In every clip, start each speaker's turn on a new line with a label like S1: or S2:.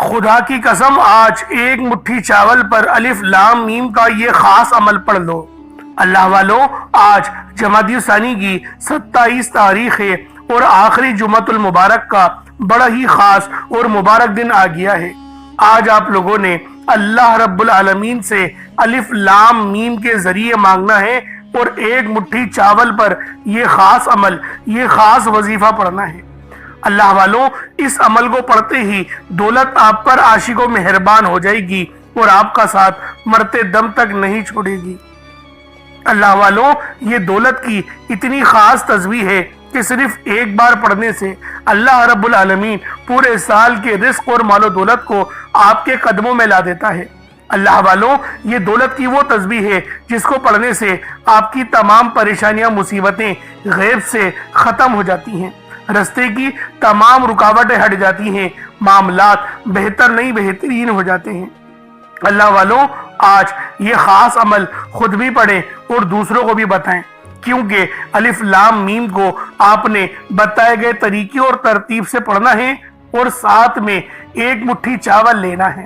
S1: خدا کی قسم آج ایک مٹھی چاول پر الف لام میم کا یہ خاص عمل پڑھ لو۔ اللہ والو، آج جمادی ثانی کی 27 تاریخ ہے اور آخری جمعۃ المبارک کا بڑا ہی خاص اور مبارک دن آ گیا ہے۔ آج آپ لوگوں نے اللہ رب العالمین سے الف لام میم کے ذریعے مانگنا ہے اور ایک مٹھی چاول پر یہ خاص عمل، یہ خاص وظیفہ پڑھنا ہے۔ اللہ والوں، اس عمل کو پڑھتے ہی دولت آپ پر عاشق و مہربان ہو جائے گی اور آپ کا ساتھ مرتے دم تک نہیں چھوڑے گی۔ اللہ والوں، یہ دولت کی اتنی خاص تسبیح ہے کہ صرف ایک بار پڑھنے سے اللہ رب العالمین پورے سال کے رزق اور مال و دولت کو آپ کے قدموں میں لا دیتا ہے۔ اللہ والوں، یہ دولت کی وہ تسبیح ہے جس کو پڑھنے سے آپ کی تمام پریشانیاں، مصیبتیں غیب سے ختم ہو جاتی ہیں، رستے کی تمام رکاوٹیں ہٹ جاتی ہیں، معاملات بہتر نہیں بہترین ہو جاتے ہیں۔ اللہ والوں، آج یہ خاص عمل خود بھی پڑھیں اور دوسروں کو بھی بتائیں، کیونکہ الف لام میم کو آپ نے بتائے گئے طریقے اور ترتیب سے پڑھنا ہے اور ساتھ میں ایک مٹھی چاول لینا ہے۔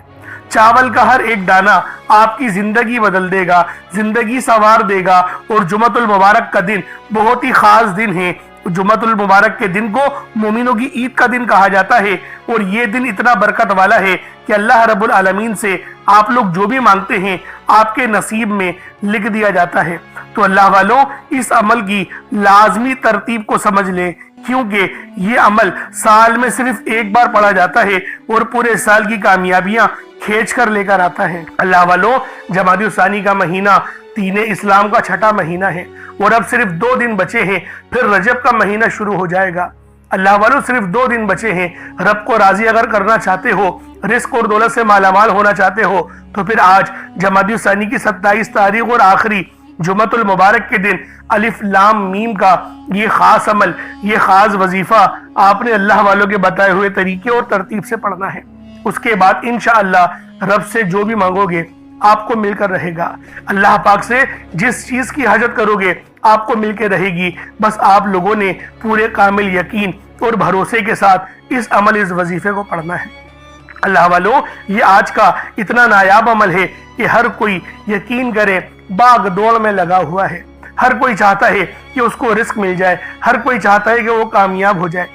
S1: چاول کا ہر ایک دانہ آپ کی زندگی بدل دے گا، زندگی سنوار دے گا۔ اور جمعۃ المبارک کا دن بہت ہی خاص دن ہے۔ جمعۃ المبارک کے دن کو مومنوں کی عید کا دن کہا جاتا ہے اور یہ دن اتنا برکت والا ہے کہ اللہ رب العالمین سے آپ لوگ جو بھی مانگتے ہیں آپ کے نصیب میں لکھ دیا جاتا ہے۔ تو اللہ والوں، اس عمل کی لازمی ترتیب کو سمجھ لیں، کیونکہ یہ عمل سال میں صرف ایک بار پڑھا جاتا ہے اور پورے سال کی کامیابیاں کھینچ کر لے کر آتا ہے۔ اللہ والوں، جمادی ثانی کا مہینہ دین اسلام کا چھٹا مہینہ ہے اور اب صرف 2 دن بچے ہیں، پھر رجب کا مہینہ شروع ہو جائے گا۔ اللہ والوں، صرف 2 دن بچے ہیں۔ رب کو راضی اگر کرنا چاہتے ہو، رزق اور دولت سے مالا مال ہونا چاہتے ہو، تو پھر آج جمادی ثانی کی 27 تاریخ اور آخری جمعۃ المبارک کے دن الف لام میم کا یہ خاص عمل، یہ خاص وظیفہ آپ نے اللہ والوں کے بتائے ہوئے طریقے اور ترتیب سے پڑھنا ہے۔ اس کے بعد انشاءاللہ رب سے جو بھی مانگو گے آپ کو مل کر رہے گا۔ اللہ پاک سے جس چیز کی حاجت کرو گے آپ کو مل کے رہے گی۔ بس آپ لوگوں نے پورے کامل یقین اور بھروسے کے ساتھ اس عمل، اس وظیفے کو پڑھنا ہے۔ اللہ والوں، یہ آج کا اتنا نایاب عمل ہے کہ ہر کوئی یقین کرے باغ دوڑ میں لگا ہوا ہے۔ ہر کوئی چاہتا ہے کہ اس کو رزق مل جائے، ہر کوئی چاہتا ہے کہ وہ کامیاب ہو جائے،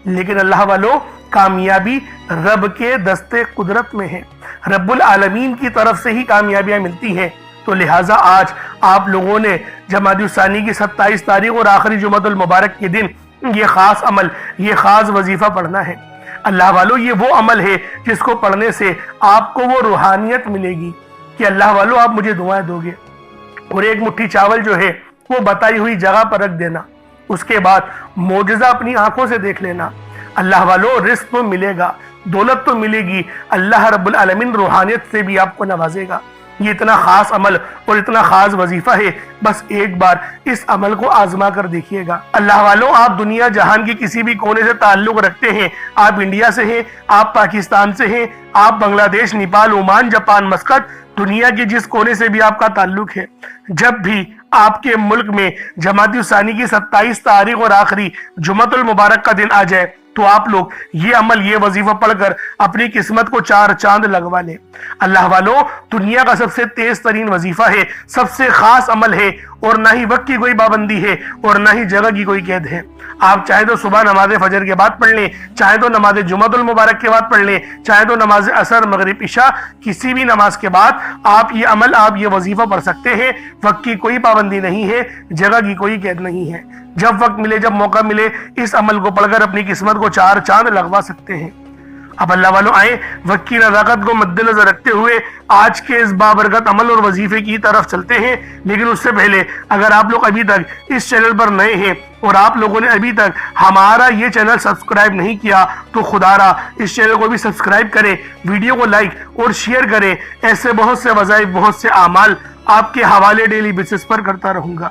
S1: لیکن اللہ والوں، کامیابی رب کے دستے قدرت میں ہے۔ رب العالمین کی طرف سے ہی کامیابیاں ملتی ہیں۔ تو لہٰذا آج آپ لوگوں نے جمادی ثانی کی 27 تاریخ اور آخری جمعۃ المبارک کے دن یہ خاص عمل، یہ خاص وظیفہ پڑھنا ہے۔ اللہ والوں، یہ وہ عمل ہے جس کو پڑھنے سے آپ کو وہ روحانیت ملے گی کہ اللہ والوں آپ مجھے دعائیں دو گے، اور ایک مٹھی چاول جو ہے وہ بتائی ہوئی جگہ پر رکھ دینا، اس کے بعد معجزہ اپنی آنکھوں سے دیکھ لینا۔ اللہ والوں، رزق تو ملے گا، دولت تو ملے گی، اللہ رب العالمین روحانیت سے بھی آپ کو نوازے گا۔ یہ اتنا خاص عمل اور اتنا خاص وظیفہ ہے، بس ایک بار اس عمل کو آزما کر دیکھیے گا۔ اللہ والوں، آپ دنیا جہان کی کسی بھی کونے سے تعلق رکھتے ہیں، آپ انڈیا سے ہیں، آپ پاکستان سے ہیں، آپ بنگلہ دیش، نیپال، عمان، جاپان، مسقط، دنیا کے جس کونے سے بھی آپ کا تعلق ہے، جب بھی آپ کے ملک میں جمادی ثانی کی 27 تاریخ اور آخری جمعۃ المبارک کا دن آ جائے تو آپ لوگ یہ عمل، یہ وظیفہ پڑھ کر اپنی قسمت کو 4 چاند لگوا لیں۔ اللہ والوں، دنیا کا سب سے تیز ترین وظیفہ ہے، سب سے خاص عمل ہے، اور نہ ہی وقت کی کوئی پابندی ہے اور نہ ہی جگہ کی کوئی قید ہے۔ آپ چاہے تو صبح نماز فجر کے بعد پڑھ لیں، چاہے تو نماز جمعۃ المبارک کے بعد پڑھ لیں، چاہے تو نماز عصر، مغرب، عشاء، کسی بھی نماز کے بعد آپ یہ عمل، آپ یہ وظیفہ پڑھ سکتے ہیں۔ وقت کی کوئی پابندی نہیں ہے، جگہ کی کوئی قید نہیں ہے۔ جب وقت ملے، جب موقع ملے، اس عمل کو پڑھ کر اپنی قسمت کو 4 چاند لگوا سکتے ہیں۔ اب اللہ والوں، آئیں وقت کی نزاکت کو مد نظر رکھتے ہوئے آج کے اس بابرکت عمل اور وظیفے کی طرف چلتے ہیں۔ لیکن اس سے پہلے اگر آپ لوگ ابھی تک اس چینل پر نئے ہیں اور آپ لوگوں نے ابھی تک ہمارا یہ چینل سبسکرائب نہیں کیا تو خدا را اس چینل کو بھی سبسکرائب کریں، ویڈیو کو لائک اور شیئر کریں۔ ایسے بہت سے وظائف، بہت سے اعمال آپ کے حوالے ڈیلی بیسس پر کرتا رہوں گا۔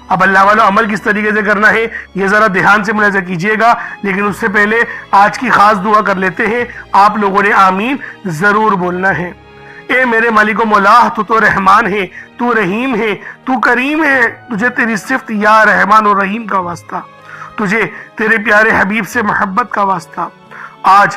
S1: اب اللہ والوں، عمل کس طریقے سے کرنا ہے یہ ذرا دھیان سے ملاحظہ کیجئے گا، لیکن اس سے پہلے آج کی خاص دعا کر لیتے ہیں۔ آپ لوگوں نے آمین ضرور بولنا ہے۔ اے میرے مالک و مولا، تو رحمان ہے، تو رحیم ہے، تو کریم ہے، تجھے تیری صفت یا رحمان و رحیم کا واسطہ، تجھے تیرے پیارے حبیب سے محبت کا واسطہ۔ آج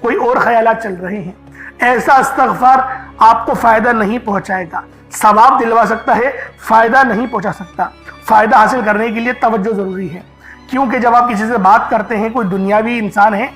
S1: کوئی اور خیالات چل رہے ہیں۔ ایسا استغفار آپ کو فائدہ نہیں پہنچائے گا، ثواب دلوا سکتا ہے، فائدہ نہیں پہنچا سکتا۔ فائدہ حاصل کرنے کے لیے توجہ ضروری ہے، کیونکہ جب آپ کسی سے بات کرتے ہیں، کوئی دنیاوی انسان ہے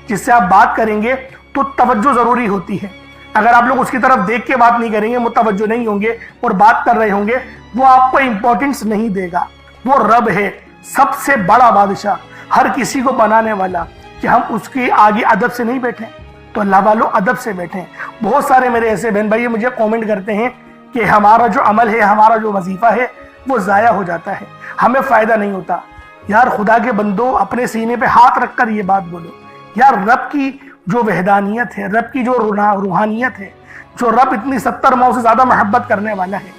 S1: جس سے آپ بات کریں گے تو توجہ ضروری ہوتی ہے۔ اگر آپ لوگ اس کی طرف دیکھ کے بات نہیں کریں گے، متوجہ نہیں ہوں گے اور بات کر رہے ہوں گے، وہ آپ کو امپورٹنس نہیں دے گا۔ وہ رب ہے، سب سے بڑا بادشاہ، ہر کسی کو بنانے والا، کہ ہم اس کے آگے ادب سے نہیں بیٹھیں۔ تو اللہ والوں ادب سے بیٹھیں۔ بہت سارے میرے ایسے بہن بھائی مجھے کومنٹ کرتے ہیں کہ ہمارا جو عمل ہے، ہمارا جو وظیفہ ہے وہ ضائع ہو جاتا ہے، ہمیں فائدہ نہیں ہوتا۔ یار خدا کے بندو، اپنے سینے پہ ہاتھ رکھ کر یہ بات بولو، یار رب کی جو وحدانیت ہے، رب کی جو روحانیت ہے، جو رب اتنی 70 ماؤں سے زیادہ محبت کرنے والا ہے،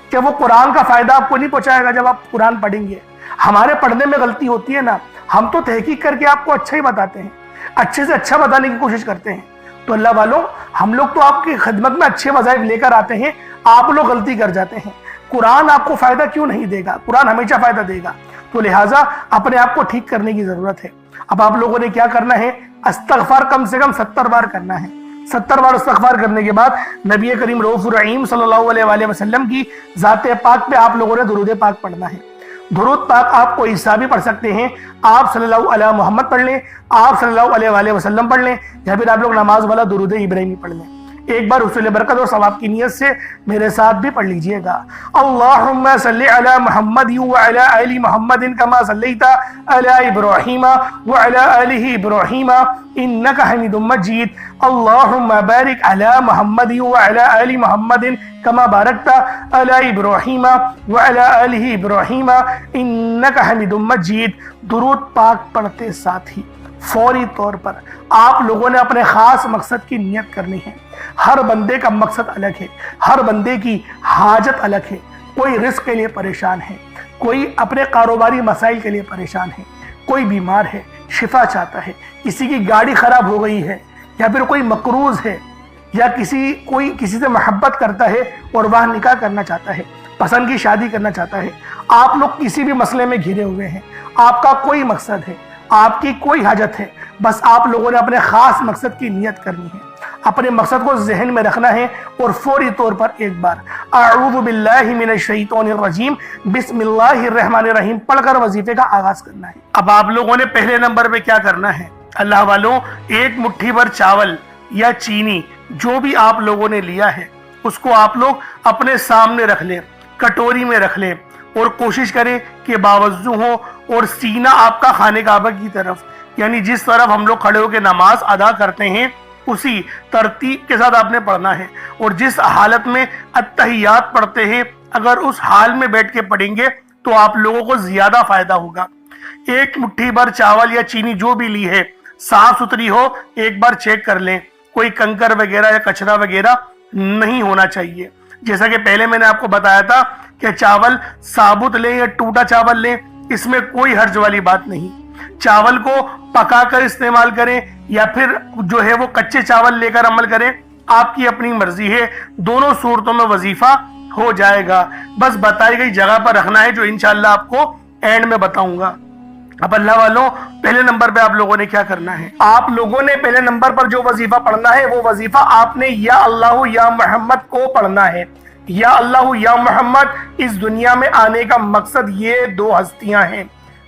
S1: کہ وہ قرآن کا فائدہ آپ کو نہیں پہنچائے گا جب آپ قرآن پڑھیں گے؟ ہمارے پڑھنے میں غلطی ہوتی ہے نا، ہم تو تحقیق کر کے آپ کو اچھا ہی بتاتے ہیں، اچھے سے اچھا بتانے کی کوشش کرتے ہیں۔ تو اللہ والوں، ہم لوگ تو آپ کی خدمت میں اچھے وظائف لے کر آتے ہیں، آپ لوگ غلطی کر جاتے ہیں۔ قرآن آپ کو فائدہ کیوں نہیں دے گا؟ قرآن ہمیشہ فائدہ دے گا۔ تو لہٰذا اپنے آپ کو ٹھیک کرنے کی ضرورت ہے۔ اب آپ لوگوں نے کیا کرنا ہے؟ استغفار کم سے کم 70 بار کرنا ہے۔ 70 بار استغفار کرنے کے بعد نبی کریم رؤوف الرحیم صلی اللہ علیہ وآلہ وسلم کی ذات پاک پہ آپ لوگوں نے درود پاک پڑھنا ہے۔ درود پاک آپ کو عیسیٰ بھی پڑھ سکتے ہیں، آپ صلی اللہ علیہ محمد پڑھ لیں، آپ صلی اللہ علیہ وآلہ وسلم پڑھ لیں، یا پھر آپ لوگ نماز والا درود ابراہیمی پڑھ لیں۔ ایک بار حصول برکت اور ثواب کی نیت سے میرے ساتھ بھی پڑھ لیجئے گا۔ اللہم صلی علی محمد وعلی آل محمد کما صلیت علی ابراہیم وعلی آل ابراہیم انک حمید مجید۔ اللہم بارک علی محمد وعلی آل محمد کما بارکت علی ابراہیم وعلی آل ابراہیم انک حمید مجید۔ درود پاک پڑھتے ساتھ ہی فوری طور پر آپ لوگوں نے اپنے خاص مقصد کی نیت کرنی ہے۔ ہر بندے کا مقصد الگ ہے، ہر بندے کی حاجت الگ ہے۔ کوئی رزق کے لیے پریشان ہے، کوئی اپنے کاروباری مسائل کے لیے پریشان ہے، کوئی بیمار ہے، شفا چاہتا ہے، کسی کی گاڑی خراب ہو گئی ہے، یا پھر کوئی مقروض ہے، یا کوئی کسی سے محبت کرتا ہے اور وہ نکاح کرنا چاہتا ہے، پسند کی شادی کرنا چاہتا ہے۔ آپ لوگ کسی بھی مسئلے میں گھرے ہوئے ہیں، آپ کا کوئی مقصد ہے، آپ کی کوئی حاجت ہے، بس آپ لوگوں نے اپنے خاص مقصد کی نیت کرنی ہے، اپنے مقصد کو ذہن میں رکھنا ہے، اور فوری طور پر ایک بار اعوذ باللہ من الشیطان الرجیم بسم اللہ الرحمن الرحیم پڑھ کر وظیفے کا آغاز کرنا ہے۔ اب آپ لوگوں نے پہلے نمبر پہ کیا کرنا ہے؟ اللہ والوں، ایک مٹھی بھر چاول یا چینی جو بھی آپ لوگوں نے لیا ہے، اس کو آپ لوگ اپنے سامنے رکھ لیں، کٹوری میں رکھ لیں، اور کوشش کریں کہ باوضو ہو اور سینہ آپ کا خانہ کعبہ کی طرف، یعنی جس طرف ہم لوگ کھڑے ہو کے نماز ادا کرتے ہیں اسی ترتیب کے ساتھ آپ نے پڑھنا ہے۔ اور جس حالت میں اتحیات پڑھتے ہیں، اگر اس حال میں بیٹھ کے پڑھیں گے تو آپ لوگوں کو زیادہ فائدہ ہوگا۔ ایک مٹھی بھر چاول یا چینی جو بھی لی ہے صاف ستھری ہو، ایک بار چیک کر لیں، کوئی کنکر وغیرہ یا کچرا وغیرہ نہیں ہونا چاہیے۔ جیسا کہ پہلے میں نے آپ کو بتایا تھا کہ چاول ثابت لیں یا ٹوٹا چاول لیں، اس میں کوئی حرج والی بات نہیں۔ چاول کو پکا کر استعمال کریں یا پھر جو ہے وہ کچے چاول لے کر عمل کریں، آپ کی اپنی مرضی ہے، دونوں صورتوں میں وظیفہ ہو جائے گا۔ بس بتائی گئی جگہ پر رکھنا ہے، جو انشاءاللہ آپ کو اینڈ میں بتاؤں گا۔ اب اللہ والوں، پہلے نمبر پہ آپ لوگوں نے کیا کرنا ہے؟ آپ لوگوں نے پہلے نمبر پر جو وظیفہ پڑھنا ہے، وہ وظیفہ آپ نے یا اللہ یا محمد کو پڑھنا ہے۔ یا اللہ یا محمد، اس دنیا میں آنے کا مقصد یہ دو ہستیاں ہیں۔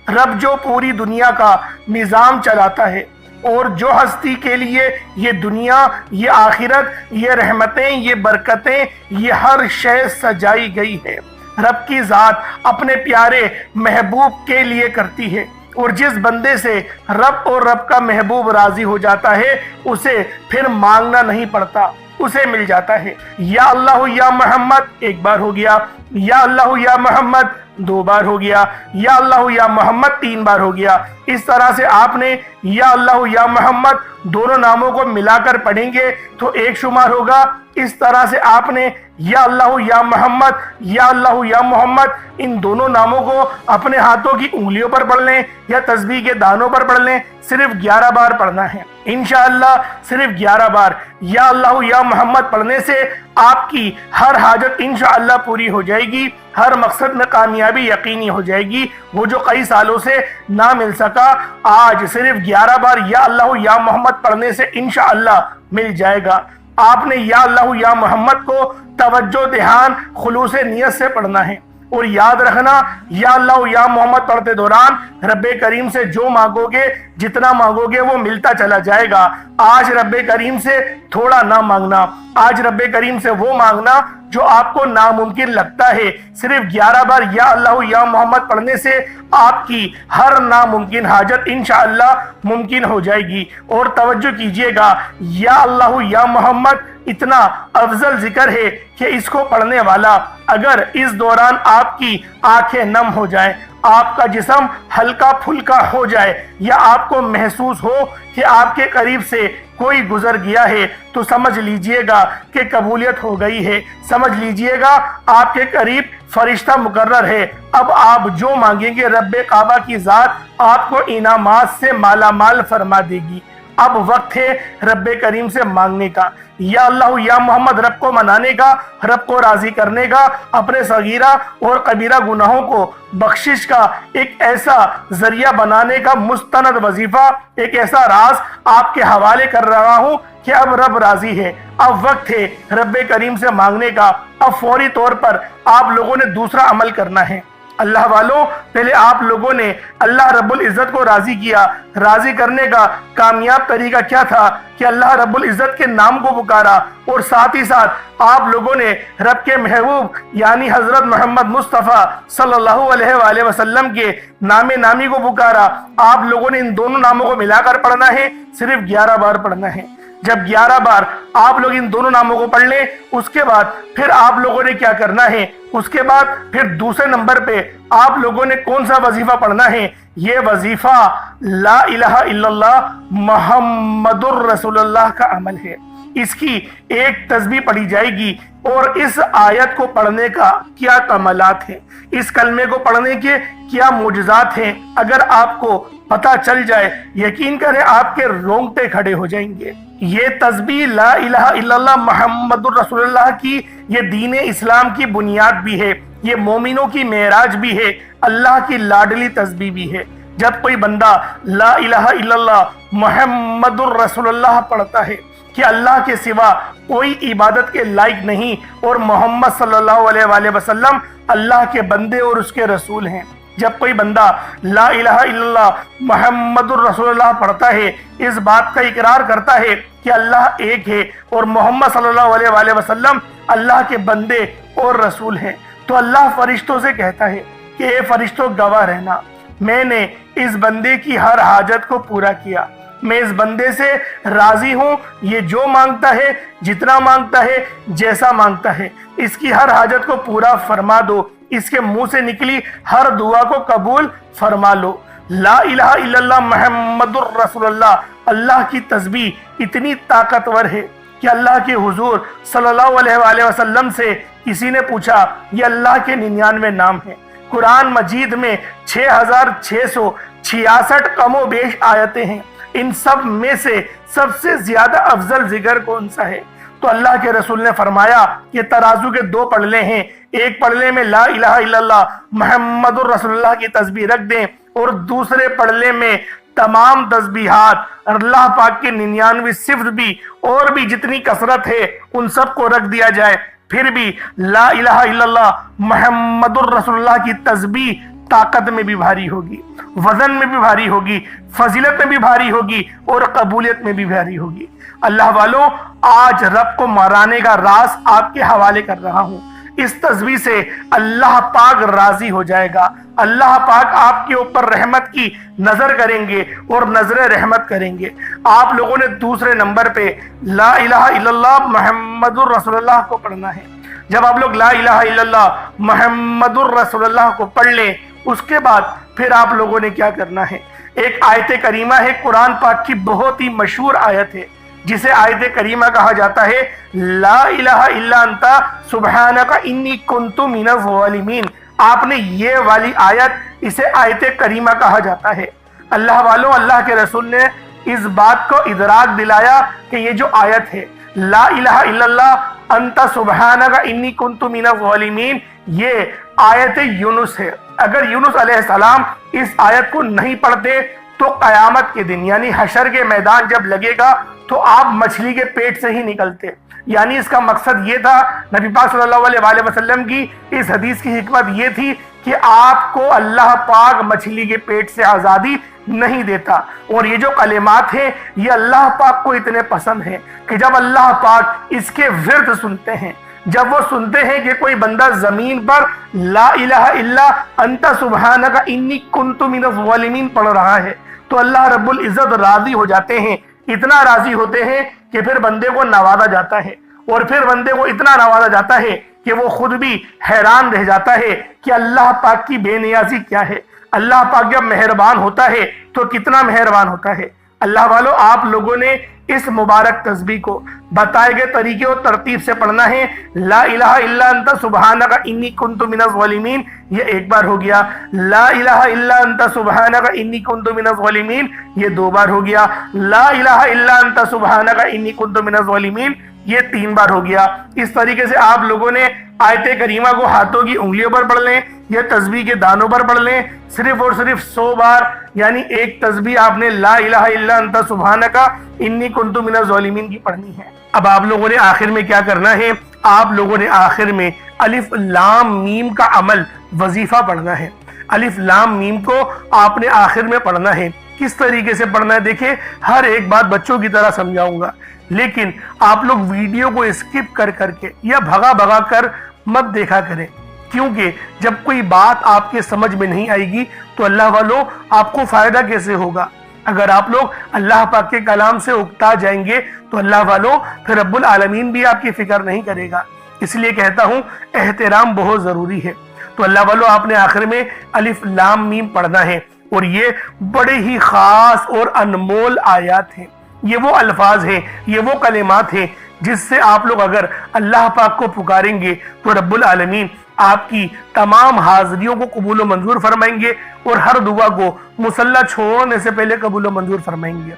S1: رب جو پوری دنیا کا نظام چلاتا ہے، اور جو ہستی کے لیے یہ دنیا، یہ آخرت، یہ رحمتیں، یہ برکتیں، یہ ہر شے سجائی گئی ہے، رب کی ذات اپنے پیارے محبوب کے لیے کرتی ہے۔ اور جس بندے سے رب اور رب کا محبوب راضی ہو جاتا ہے، اسے پھر مانگنا نہیں پڑتا، اسے مل جاتا ہے۔ یا اللہ یا محمد ایک بار ہو گیا، یا اللہ یا محمد دو بار ہو گیا، یا اللہ یا محمد تین بار ہو گیا۔ اس طرح سے آپ نے یا اللہ یا محمد دونوں ناموں کو ملا کر پڑھیں گے تو ایک شمار ہوگا۔ اس طرح سے آپ نے یا اللہ یا محمد، یا اللہ یا محمد ان دونوں ناموں کو اپنے ہاتھوں کی انگلیوں پر پڑھ لیں یا تسبیح کے دانوں پر پڑھ لیں، صرف 11 بار پڑھنا ہے۔ انشاءاللہ صرف 11 بار یا اللہ یا محمد پڑھنے سے آپ کی ہر حاجت انشاءاللہ پوری ہو جائے گی، ہر مقصد میں کامیابی یقینی ہو جائے گی۔ وہ جو کئی سالوں سے نہ مل سکا، آج صرف 11 بار یا اللہ یا محمد پڑھنے سے انشاءاللہ مل جائے گا۔ آپ نے یا اللہ یا محمد کو توجہ، دھیان، خلوص نیت سے پڑھنا ہے، اور یاد رکھنا یا اللہ یا محمد پڑھتے دوران رب کریم سے جو مانگو گے، جتنا مانگو گے وہ ملتا چلا جائے گا۔ آج رب کریم سے تھوڑا نہ مانگنا، آج رب کریم سے وہ مانگنا جو آپ کو ناممکن لگتا ہے۔ صرف 11 بار یا اللہ یا محمد پڑھنے سے آپ کی ہر ناممکن حاجت انشاءاللہ ممکن ہو جائے گی۔ اور توجہ کیجئے گا، یا اللہ یا محمد اتنا افضل ذکر ہے کہ اس کو پڑھنے والا اگر اس دوران آپ کی آنکھیں نم ہو جائیں، آپ کا جسم ہلکا پھلکا ہو جائے، یا آپ کو محسوس ہو کہ آپ کے قریب سے کوئی گزر گیا ہے، تو سمجھ لیجئے گا کہ قبولیت ہو گئی ہے، سمجھ لیجئے گا آپ کے قریب فرشتہ مقرر ہے۔ اب آپ جو مانگیں گے رب کعبہ کی ذات آپ کو انعامات سے مالا مال فرما دے گی۔ اب وقت ہے رب کریم سے مانگنے کا، یا اللہ یا محمد رب کو منانے کا، رب کو راضی کرنے کا، اپنے صغیرہ اور کبیرہ گناہوں کو بخشش کا ایک ایسا ذریعہ بنانے کا مستند وظیفہ، ایک ایسا راز آپ کے حوالے کر رہا ہوں کہ اب رب راضی ہے۔ اب وقت ہے رب کریم سے مانگنے کا۔ اب فوری طور پر آپ لوگوں نے دوسرا عمل کرنا ہے۔ اللہ والوں، پہلے آپ لوگوں نے اللہ رب العزت کو راضی کیا۔ راضی کرنے کا کامیاب طریقہ کیا تھا کہ اللہ رب العزت کے نام کو پکارا، اور ساتھ ہی ساتھ آپ لوگوں نے رب کے محبوب یعنی حضرت محمد مصطفیٰ صلی اللہ علیہ وآلہ وسلم کے نام نامی کو پکارا۔ آپ لوگوں نے ان دونوں ناموں کو ملا کر پڑھنا ہے، صرف 11 بار پڑھنا ہے۔ جب 11 بار آپ لوگ ان دونوں ناموں کو پڑھ لیں، اس کے بعد پھر آپ لوگوں نے کیا کرنا ہے، اس کے بعد پھر دوسرے نمبر پہ آپ لوگوں نے کون سا وظیفہ پڑھنا ہے؟ یہ وظیفہ لا الہ الا اللہ محمد الرسول اللہ کا عمل ہے۔ اس کی ایک تسبیح پڑھی جائے گی، اور اس آیت کو پڑھنے کا کیا کمالات ہیں، اس کلمے کو پڑھنے کے کیا معجزات ہیں، اگر آپ کو پتہ چل جائے، یقین کریں آپ کے رونگٹے کھڑے ہو جائیں گے۔ یہ تسبیح لا الہ الا اللہ محمد الرسول اللہ کی یہ دین اسلام کی بنیاد بھی ہے، یہ مومنوں کی معراج بھی ہے، اللہ کی لاڈلی تسبیح بھی ہے۔ جب کوئی بندہ لا الہ الا اللہ محمد الرسول اللہ پڑھتا ہے کہ اللہ کے سوا کوئی عبادت کے لائق نہیں، اور محمد صلی اللہ علیہ وآلہ وسلم اللہ کے بندے اور اس کے رسول ہیں، جب کوئی بندہ لا الہ الا اللہ محمد الرسول اللہ پڑھتا ہے، اس بات کا اقرار کرتا ہے کہ اللہ ایک ہے اور محمد صلی اللہ علیہ وآلہ وسلم اللہ کے بندے اور رسول ہیں، تو اللہ فرشتوں سے کہتا ہے کہ اے فرشتوں گواہ رہنا، میں نے اس بندے کی ہر حاجت کو پورا کیا، میں اس بندے سے راضی ہوں، یہ جو مانگتا ہے، جتنا مانگتا ہے، جیسا مانگتا ہے، اس کی ہر حاجت کو پورا فرما دو، اس کے منہ سے نکلی ہر دعا کو قبول فرما لو۔ لا الہ الا اللہ محمد الرسول اللہ، اللہ کی تسبیح اتنی طاقتور ہے کہ اللہ کے حضور صلی اللہ علیہ وآلہ وسلم سے کسی نے پوچھا، یہ اللہ کے 99 نام ہیں، قرآن مجید میں 6666 کم و بیش آیتیں ہیں، ان سب میں سے سب سے زیادہ افضل ذکر کون سا ہے؟ تو اللہ کے رسول نے فرمایا کہ ترازو کے 2 پلڑے ہیں، ایک پلڑے میں لا الہ الا اللہ محمد الرسول اللہ کی تسبیح رکھ دیں، اور دوسرے پلڑے میں تمام تسبیحات اللہ پاک کے 99 صفت بھی اور بھی جتنی کثرت ہے ان سب کو رکھ دیا جائے، پھر بھی لا الہ الا اللہ محمد الرسول اللہ کی تسبیح طاقت میں بھی بھاری ہوگی، وزن میں بھی بھاری ہوگی، فضیلت میں بھی بھاری ہوگی، اور قبولیت میں بھی بھاری ہوگی۔ اللہ والوں، آج رب کو مرانے کا راز آپ کے حوالے کر رہا ہوں۔ اس تسبیح سے اللہ پاک راضی ہو جائے گا، اللہ پاک آپ کے اوپر رحمت کی نظر کریں گے اور نظر رحمت کریں گے۔ آپ لوگوں نے دوسرے نمبر پہ لا الہ الا اللہ محمد الرسول اللہ کو پڑھنا ہے۔ جب آپ لوگ لا الہ الا اللہ محمد الرسول اللہ کو پڑھ لیں، اس کے بعد پھر آپ لوگوں نے کیا کرنا ہے؟ ایک آیت کریمہ ہے، قرآن پاک کی بہت ہی مشہور آیت ہے، جسے آیت کریمہ کہا جاتا ہے، لا الہ الا انت سبحانک انی کنت من الظالمین۔ آپ نے یہ والی آیت، اسے آیت کریمہ کہا جاتا ہے۔ اللہ والوں، اللہ کے رسول نے اس بات کو ادراک دلایا کہ یہ جو آیت ہے لا الہ الا اللہ انت سبحانک انی کنت من الظالمین، یہ آیت یونس ہے۔ اگر یونس علیہ السلام اس آیت کو نہیں پڑھتے تو قیامت کے دن یعنی حشر کے میدان جب لگے گا تو آپ مچھلی کے پیٹ سے ہی نکلتے۔ یعنی اس کا مقصد یہ تھا، نبی پاک صلی اللہ علیہ وآلہ وسلم کی اس حدیث کی حکمت یہ تھی کہ آپ کو اللہ پاک مچھلی کے پیٹ سے آزادی نہیں دیتا۔ اور یہ جو کلمات ہیں یہ اللہ پاک کو اتنے پسند ہیں کہ جب اللہ پاک اس کے ورد سنتے ہیں، جب وہ سنتے ہیں کہ کوئی بندہ زمین پر لا الہ الا انت سبحانک انی کنت من الظالمین پڑھ رہا ہے تو اللہ رب العزت راضی ہو جاتے ہیں، اتنا راضی ہوتے ہیں کہ پھر بندے کو نوازا جاتا ہے، اور پھر بندے کو اتنا نوازا جاتا ہے کہ وہ خود بھی حیران رہ جاتا ہے کہ اللہ پاک کی بے نیازی کیا ہے۔ اللہ پاک جب مہربان ہوتا ہے تو کتنا مہربان ہوتا ہے۔ اللہ والو، آپ لوگوں نے اس مبارک تسبیح کو بتائے گئے طریقے اور ترتیب سے پڑھنا ہے۔ لا الہ الا انت سبحانک انی کنت من الظالمین یہ ایک بار ہو گیا، لا الہ الا انت سبحانک انی کنت من الظالمین یہ 2 بار ہو گیا، لا الہ الا انت سبحانک انی کنت من الظالمین یہ 3 بار ہو گیا۔ اس طریقے سے آپ لوگوں نے آیت کریمہ کو ہاتھوں کی انگلیوں پر پڑھ لیں یا تسبیح کے دانوں پر پڑھ لیں، صرف اور صرف 100 بار، یعنی ایک تسبیح آپ نے لا الہ الا انت سبحانک انی کنت من الظالمین کی پڑھنی ہے۔ اب آپ لوگوں نے آخر میں کیا کرنا ہے؟ آپ لوگوں نے آخر میں الف لام میم کا عمل وظیفہ پڑھنا ہے۔ الف لام میم کو آپ نے آخر میں پڑھنا ہے۔ کس طریقے سے پڑھنا ہے؟ دیکھیں، ہر ایک بات بچوں کی طرح سمجھاؤں گا، لیکن آپ لوگ ویڈیو کو اسکپ کر کے یا بھگا کر مت دیکھا کریں، کیونکہ جب کوئی بات آپ کے سمجھ میں نہیں آئے گی تو اللہ والوں آپ کو فائدہ کیسے ہوگا؟ اگر آپ لوگ اللہ پاک کے کلام سے اکتا جائیں گے تو اللہ والوں پھر رب العالمین بھی آپ کی فکر نہیں کرے گا۔ اس لیے کہتا ہوں احترام بہت ضروری ہے۔ تو اللہ والوں آپ نے آخر میں الف لام میم پڑھنا ہے، اور یہ بڑے ہی خاص اور انمول آیات ہیں، یہ وہ الفاظ ہیں، یہ وہ کلمات ہیں جس سے آپ لوگ اگر اللہ پاک کو پکاریں گے تو رب العالمین آپ کی تمام حاضریوں کو قبول و منظور فرمائیں گے، اور ہر دعا کو مصلی چھوڑنے سے پہلے قبول و منظور فرمائیں گے۔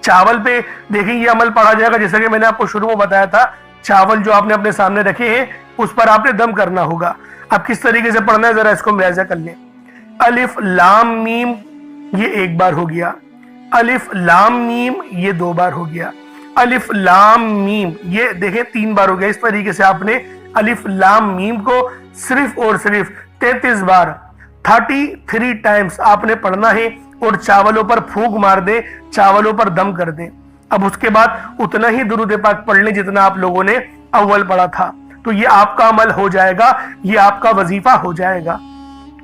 S1: چاول پہ دیکھیں یہ عمل پڑھا جائے گا، جیسا کہ میں نے آپ کو شروع میں بتایا تھا، چاول جو آپ نے اپنے سامنے رکھے ہیں اس پر آپ نے دم کرنا ہوگا۔ اب کس طریقے سے پڑھنا ہے ذرا اس کو ملاحظہ کر لیں۔ الف لام میم یہ 1 بار ہو گیا، الف لام میم یہ 2 بار ہو گیا، الف لام میم یہ دیکھیں 3 بار ہو گیا۔ اس طریقے سے آپ نے الف لام میم کو صرف اور صرف 33 بار 33 ٹائمز آپ نے پڑھنا ہے، اور چاولوں پر پھونک مار دیں، چاولوں پر دم کر دیں۔ اب اس کے بعد اتنا ہی درود پاک پڑھ لیں جتنا آپ لوگوں نے اول پڑھا تھا، تو یہ آپ کا عمل ہو جائے گا، یہ آپ کا وظیفہ ہو جائے گا۔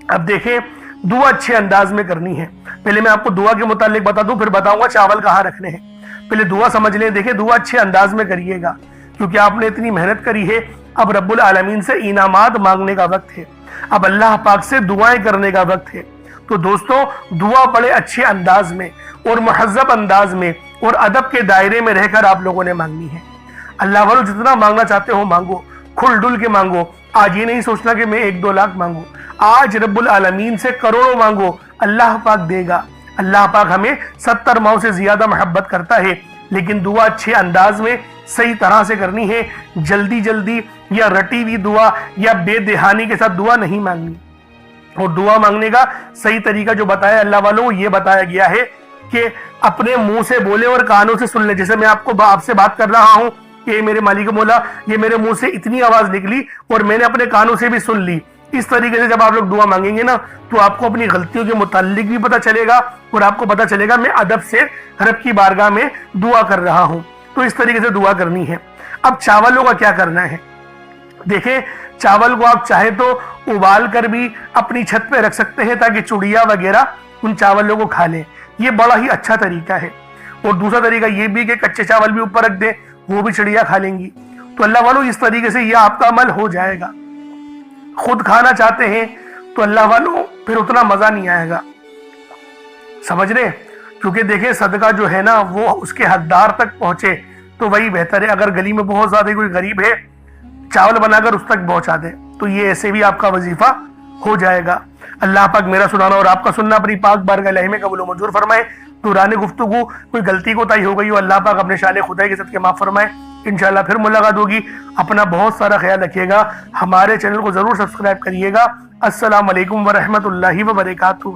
S1: اب دیکھیں دعا اچھے انداز میں کرنی ہے۔ پہلے میں آپ کو دعا کے متعلق بتا دوں، پھر بتاؤں گا چاول کہاں رکھنے ہیں۔ پہلے دعا سمجھ لیں۔ دیکھیں دعا اچھے انداز میں کریے گا، کیونکہ آپ نے اتنی محنت کری ہے، اب رب العالمین سے انعامات مانگنے کا وقت ہے، اب اللہ پاک سے دعائیں کرنے کا وقت ہے۔ تو دوستو دعا بڑے اچھے انداز میں اور مہذب انداز میں اور ادب کے دائرے میں رہ کر آپ لوگوں نے مانگنی ہے۔ اللہ والو جتنا مانگنا چاہتے ہو مانگو، کھل ڈل کے مانگو۔ آج یہ نہیں سوچنا کہ میں 1-2 لاکھ مانگوں، آج رب العالمین سے کروڑوں مانگو، اللہ پاک دے گا۔ اللہ پاک ہمیں 70 ماؤں سے زیادہ محبت کرتا ہے، لیکن دعا اچھے انداز میں صحیح طرح سے کرنی ہے۔ جلدی یا رٹی ہوئی دعا یا بے دہانی کے ساتھ دعا نہیں مانگنی۔ اور دعا مانگنے کا صحیح طریقہ جو بتایا اللہ والوں یہ بتایا گیا ہے کہ اپنے منہ سے بولے اور کانوں سے سن لے۔ جیسے میں آپ سے بات کر رہا ہوں کہ میرے مالک مولا یہ میرے منہ سے اتنی آواز نکلی اور میں نے اپنے کانوں سے بھی سن لی۔ اس طریقے سے جب آپ لوگ دعا مانگیں گے نا تو آپ کو اپنی غلطیوں کے متعلق بھی پتہ چلے گا، اور آپ کو پتہ چلے گا میں ادب سے رب کی بارگاہ میں دعا کر رہا ہوں۔ تو اس طریقے سے دعا کرنی ہے۔ اب چاولوں کا کیا کرنا ہے؟ دیکھیں چاول کو آپ چاہے تو ابال کر بھی اپنی چھت پہ رکھ سکتے ہیں تاکہ چڑیا وغیرہ ان چاولوں کو کھا لیں، یہ بڑا ہی اچھا طریقہ ہے۔ اور دوسرا طریقہ یہ بھی کہ کچے چاول بھی اوپر رکھ دیں، وہ بھی چڑیا کھا لیں گی۔ تو اللہ والوں اس طریقے سے یہ آپ کا عمل ہو جائے گا۔ خود کھانا چاہتے ہیں تو اللہ والوں پھر اتنا مزہ نہیں آئے گا، سمجھ رہے؟ کیونکہ دیکھیں صدقہ جو ہے نا وہ اس کے حقدار تک پہنچے تو وہی بہتر ہے۔ اگر گلی میں بہت زیادہ کوئی غریب ہے چاول بنا کر اس تک پہنچا دے تو یہ ایسے بھی آپ کا وظیفہ ہو جائے گا۔ اللہ پاک میرا سنانا اور آپ کا سننا اپنی پاک بارگاہ الہی میں قبول و منظور فرمائے۔ دوران گفتگو کوئی غلطی کوتاہی ہو گئی ہو، اللہ پاک اپنے شان خدائی کے صدقے معاف فرمائے۔ انشاءاللہ پھر ملاقات ہوگی۔ اپنا بہت سارا خیال رکھیے گا، ہمارے چینل کو ضرور سبسکرائب کریے گا۔ السلام علیکم ورحمۃ اللہ وبرکاتہ۔